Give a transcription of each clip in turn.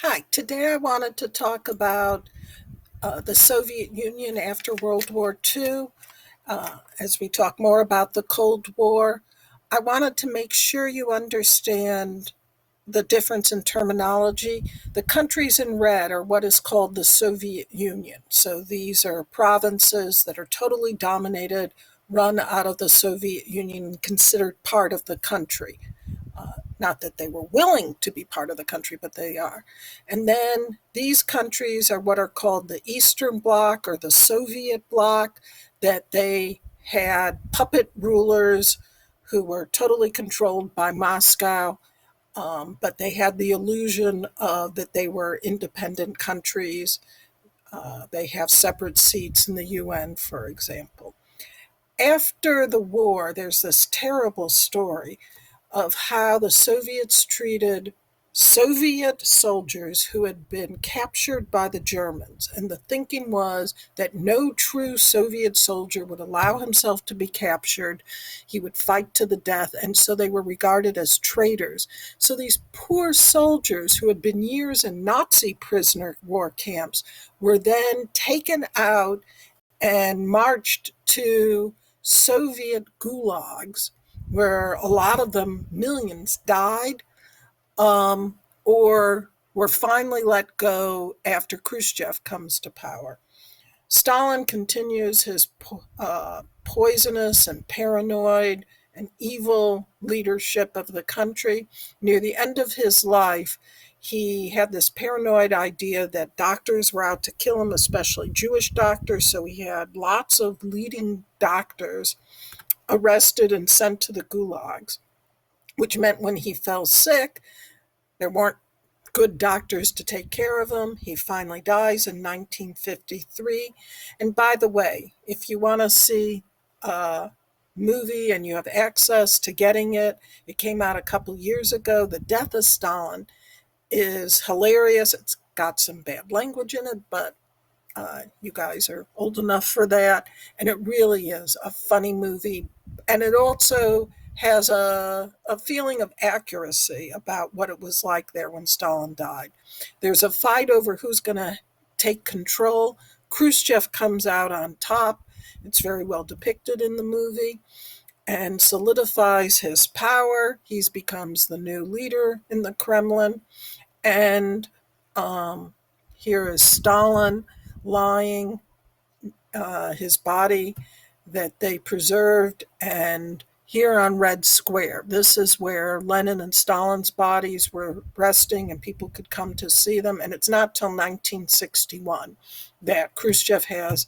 Hi, today I wanted to talk about the Soviet Union after World War II. As we talk more about the Cold War, I wanted to make sure you understand the difference in terminology. The countries in red are what is called the Soviet Union. So these are provinces that are totally dominated, run out of the Soviet Union, considered part of the country. Not that they were willing to be part of the country, but they are. And then these countries are what are called the Eastern Bloc or the Soviet Bloc, that they had puppet rulers who were totally controlled by Moscow, but they had the illusion of that they were independent countries. They have separate seats in the UN, for example. After the war, there's this terrible story of how the Soviets treated Soviet soldiers who had been captured by the Germans. And the thinking was that no true Soviet soldier would allow himself to be captured. He would fight to the death. And so they were regarded as traitors. So these poor soldiers who had been years in Nazi prisoner war camps were then taken out and marched to Soviet gulags, where a lot of them, millions, died, or were finally let go after Khrushchev comes to power. Stalin continues his poisonous and paranoid and evil leadership of the country. Near the end of his life, he had this paranoid idea that doctors were out to kill him, especially Jewish doctors. So he had lots of leading doctors arrested and sent to the gulags, which meant when he fell sick, there weren't good doctors to take care of him. He finally dies in 1953. And by the way, if you want to see a movie and you have access to getting it, it came out a couple years ago. The Death of Stalin is hilarious. It's got some bad language in it, but you guys are old enough for that. And it really is a funny movie. And it also has a feeling of accuracy about what it was like there when Stalin died. There's a fight over who's going to take control. Khrushchev comes out on top. It's very well depicted in the movie and solidifies his power. He becomes the new leader in the Kremlin. And here is Stalin lying, his body that they preserved, and here on Red Square, this is where Lenin and Stalin's bodies were resting and people could come to see them. And it's not till 1961 that Khrushchev has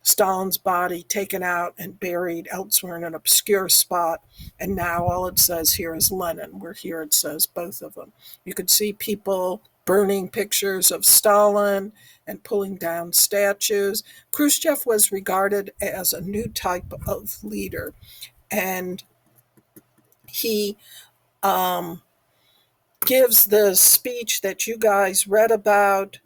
Stalin's body taken out and buried elsewhere in an obscure spot. And now all it says here is Lenin, where here it says both of them. You could see people burning pictures of Stalin and pulling down statues. Khrushchev was regarded as a new type of leader. And he gives the speech that you guys read about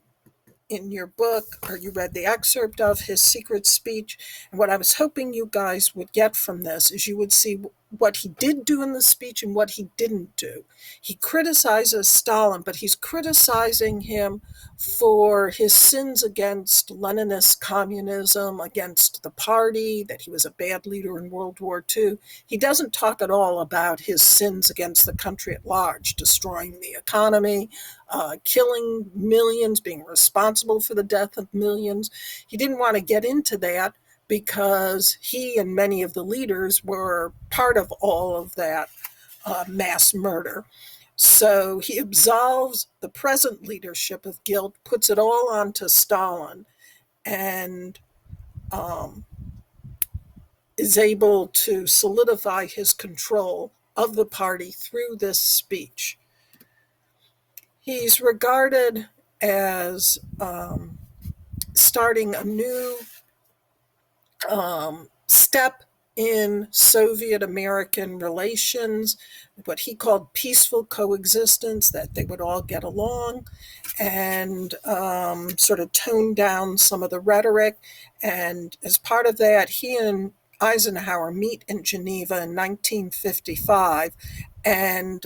in your book, or you read the excerpt of his secret speech. And what I was hoping you guys would get from this is you would see what he did do in the speech and what he didn't do. He criticizes Stalin, but he's criticizing him for his sins against Leninist communism, against the party, that he was a bad leader in World War II. He doesn't talk at all about his sins against the country at large, destroying the economy, killing millions, being responsible for the death of millions. He didn't want to get into that because he and many of the leaders were part of all of that mass murder. So he absolves the present leadership of guilt, puts it all onto Stalin, and is able to solidify his control of the party through this speech. He's regarded as starting a new step in Soviet American relations, what he called peaceful coexistence, that they would all get along, and sort of tone down some of the rhetoric. And as part of that, he and Eisenhower meet in Geneva in 1955, and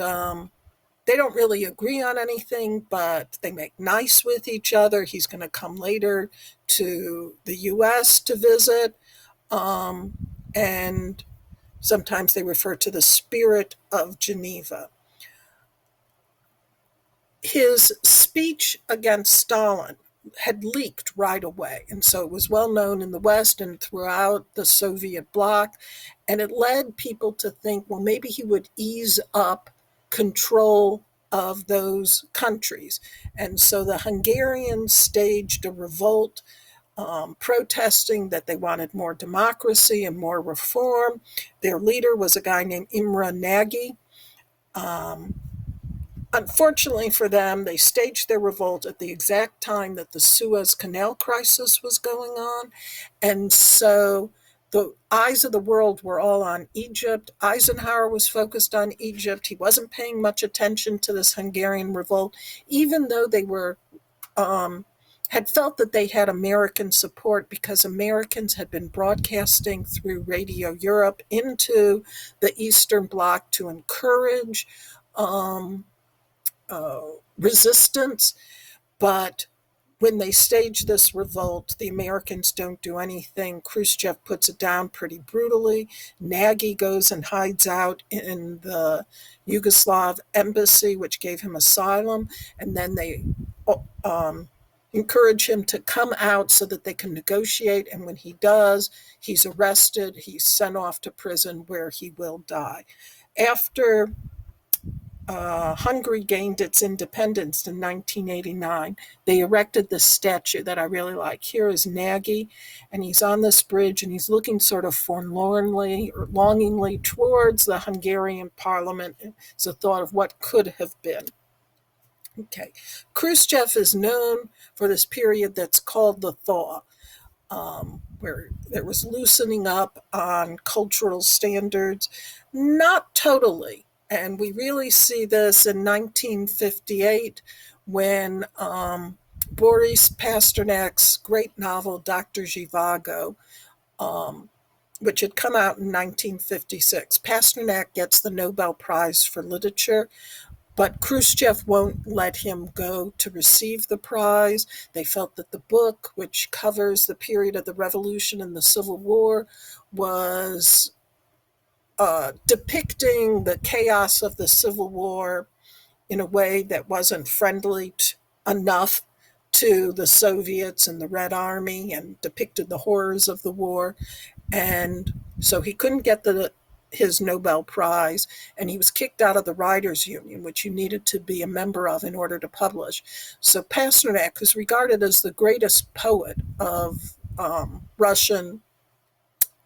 They don't really agree on anything, but they make nice with each other. He's going to come later to the US to visit. Um, and sometimes they refer to the spirit of Geneva. His speech against Stalin had leaked right away, and so it was well known in the West and throughout the Soviet bloc, and it led people to think, well, maybe he would ease up control of those countries. And so the Hungarians staged a revolt, protesting that they wanted more democracy and more reform. Their leader was a guy named Imre Nagy. Um, Unfortunately for them, they staged their revolt at the exact time that the Suez Canal crisis was going on. And so the eyes of the world were all on Egypt. Eisenhower was focused on Egypt. He wasn't paying much attention to this Hungarian revolt, even though they were had felt that they had American support because Americans had been broadcasting through Radio Europe into the Eastern Bloc to encourage resistance. But when they stage this revolt, the Americans don't do anything. Khrushchev puts it down pretty brutally. Nagy goes and hides out in the Yugoslav embassy, which gave him asylum, and then they encourage him to come out so that they can negotiate. And when he does, he's arrested. He's sent off to prison where he will die. After Hungary gained its independence in 1989, they erected this statue that I really like. Here is Nagy, and he's on this bridge, and he's looking sort of forlornly or longingly towards the Hungarian parliament. It's a thought of what could have been. Okay, Khrushchev is known for this period that's called the thaw, where there was loosening up on cultural standards. Not totally. And we really see this in 1958 when Boris Pasternak's great novel, Dr. Zhivago, which had come out in 1956. Pasternak gets the Nobel Prize for Literature, but Khrushchev won't let him go to receive the prize. They felt that the book, which covers the period of the revolution and the Civil War, was depicting the chaos of the Civil War in a way that wasn't friendly enough to the Soviets and the Red Army, and depicted the horrors of the war. And so he couldn't get his Nobel Prize, and he was kicked out of the Writers' Union, which you needed to be a member of in order to publish. So Pasternak, who's regarded as the greatest poet of Russian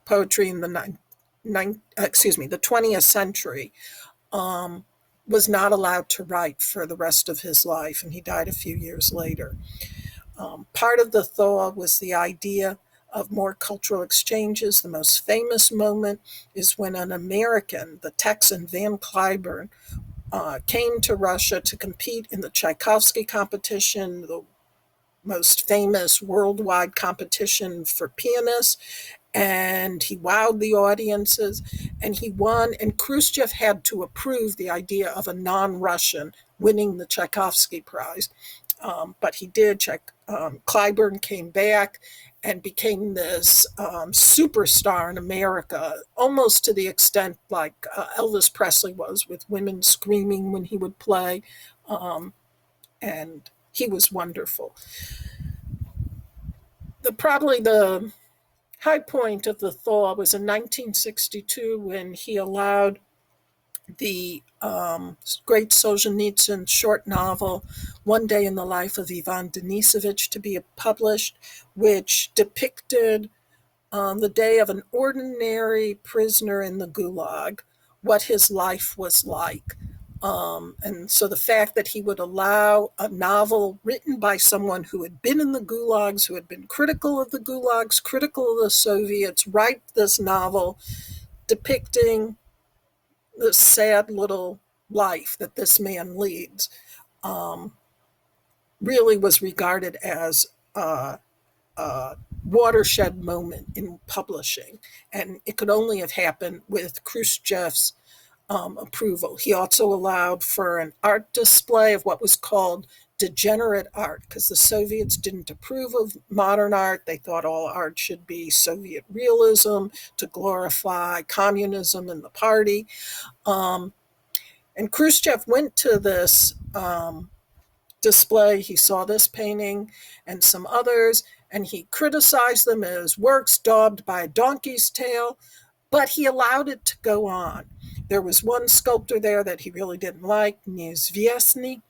poetry in the 20th century, was not allowed to write for the rest of his life, and he died a few years later. Part of the thaw was the idea of more cultural exchanges. The most famous moment is when an American, the Texan Van Cliburn, came to Russia to compete in the Tchaikovsky competition, the most famous worldwide competition for pianists, and he wowed the audiences, and he won. And Khrushchev had to approve the idea of a non-Russian winning the Tchaikovsky Prize, but he did. Cliburn came back and became this superstar in America, almost to the extent like Elvis Presley was, with women screaming when he would play, and he was wonderful. Probably the high point of the thaw was in 1962 when he allowed the great Solzhenitsyn short novel, One Day in the Life of Ivan Denisovich, to be published, which depicted the day of an ordinary prisoner in the Gulag, what his life was like. And so the fact that he would allow a novel written by someone who had been in the gulags, who had been critical of the gulags, critical of the Soviets, write this novel depicting the sad little life that this man leads, really was regarded as a watershed moment in publishing. And it could only have happened with Khrushchev's approval. He also allowed for an art display of what was called degenerate art, because the Soviets didn't approve of modern art. They thought all art should be Soviet realism to glorify communism and the party. Um, and Khrushchev went to this display. He saw this painting and some others, and he criticized them as works daubed by a donkey's tail, but he allowed it to go on. There was one sculptor there that he really didn't like, Neizvyesny,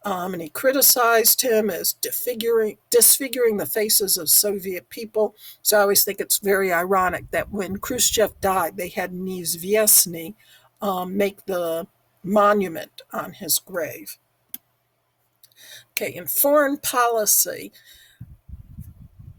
and he criticized him as disfiguring the faces of Soviet people. So I always think it's very ironic that when Khrushchev died, they had Neizvyesny make the monument on his grave. Okay, in foreign policy,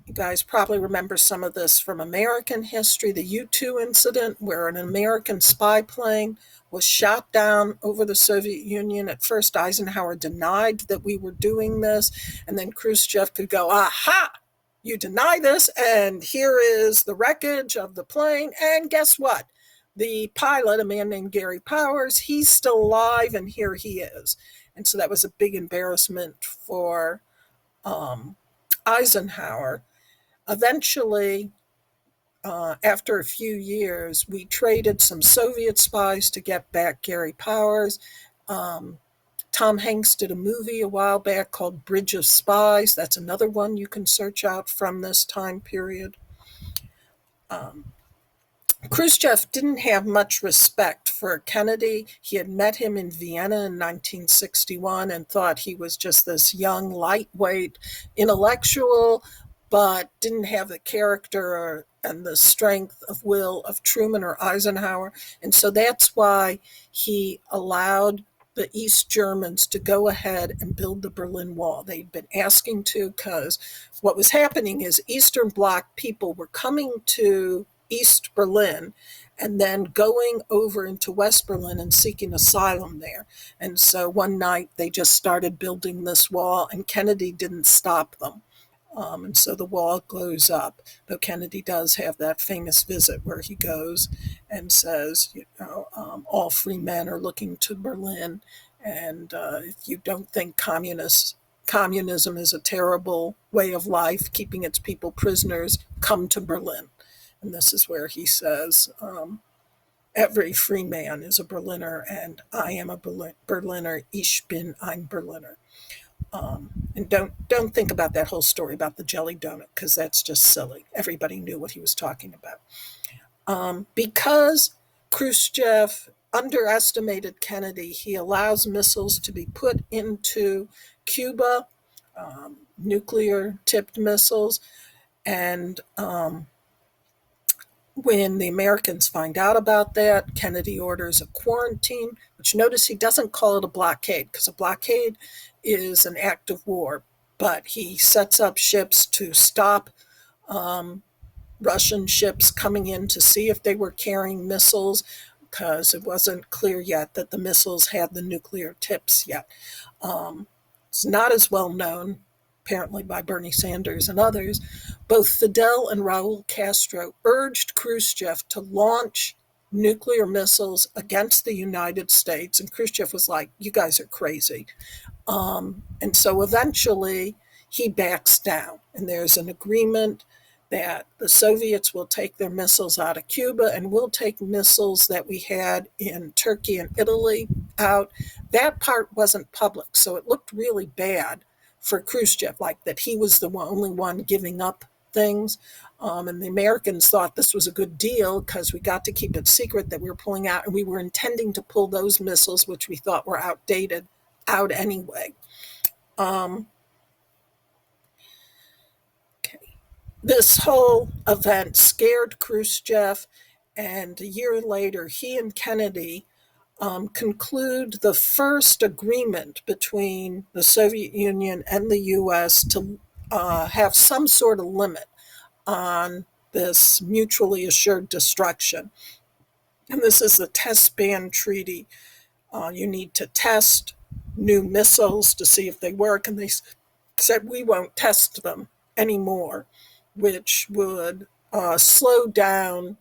you guys probably remember some of this from American history, the U-2 incident where an American spy plane was shot down over the Soviet Union. At first, Eisenhower denied that we were doing this, and then Khrushchev could go, aha, you deny this, and here is the wreckage of the plane, and guess what? The pilot, a man named Gary Powers, he's still alive, and here he is. And so that was a big embarrassment for Eisenhower. Eventually, after a few years, we traded some Soviet spies to get back Gary Powers. Tom Hanks did a movie a while back called Bridge of Spies. That's another one you can search out from this time period. Khrushchev didn't have much respect for Kennedy. He had met him in Vienna in 1961 and thought he was just this young, lightweight intellectual, but didn't have the character and the strength of will of Truman or Eisenhower. And so that's why he allowed the East Germans to go ahead and build the Berlin Wall. They'd been asking to, because what was happening is Eastern Bloc people were coming to East Berlin and then going over into West Berlin and seeking asylum there. And so one night they just started building this wall, and Kennedy didn't stop them. And so the wall goes up, though Kennedy does have that famous visit where he goes and says, all free men are looking to Berlin, and if you don't think communism is a terrible way of life, keeping its people prisoners, come to Berlin. And this is where he says, every free man is a Berliner, and I am a Berliner, ich bin ein Berliner. And don't think about that whole story about the jelly donut, because that's just silly. Everybody knew what he was talking about. Because Khrushchev underestimated Kennedy, he allows missiles to be put into Cuba, nuclear-tipped missiles, and when the Americans find out about that, Kennedy orders a quarantine, which notice he doesn't call it a blockade, because a blockade is an act of war, but he sets up ships to stop Russian ships coming in to see if they were carrying missiles, because it wasn't clear yet that the missiles had the nuclear tips yet. It's not as well known, apparently by Bernie Sanders and others. Both Fidel and Raul Castro urged Khrushchev to launch nuclear missiles against the United States, and Khrushchev was like, you guys are crazy. And so eventually he backs down, and there's an agreement that the Soviets will take their missiles out of Cuba, and we'll take missiles that we had in Turkey and Italy out. That part wasn't public, so it looked really bad for Khrushchev, like that he was the only one giving up things. And the Americans thought this was a good deal because we got to keep it secret that we were pulling out, and we were intending to pull those missiles, which we thought were outdated, out anyway. This whole event scared Khrushchev, and a year later, he and Kennedy conclude the first agreement between the Soviet Union and the U.S. to have some sort of limit on this mutually assured destruction. And this is the Test Ban Treaty. You need to test new missiles to see if they work, and they said, we won't test them anymore, which would slow down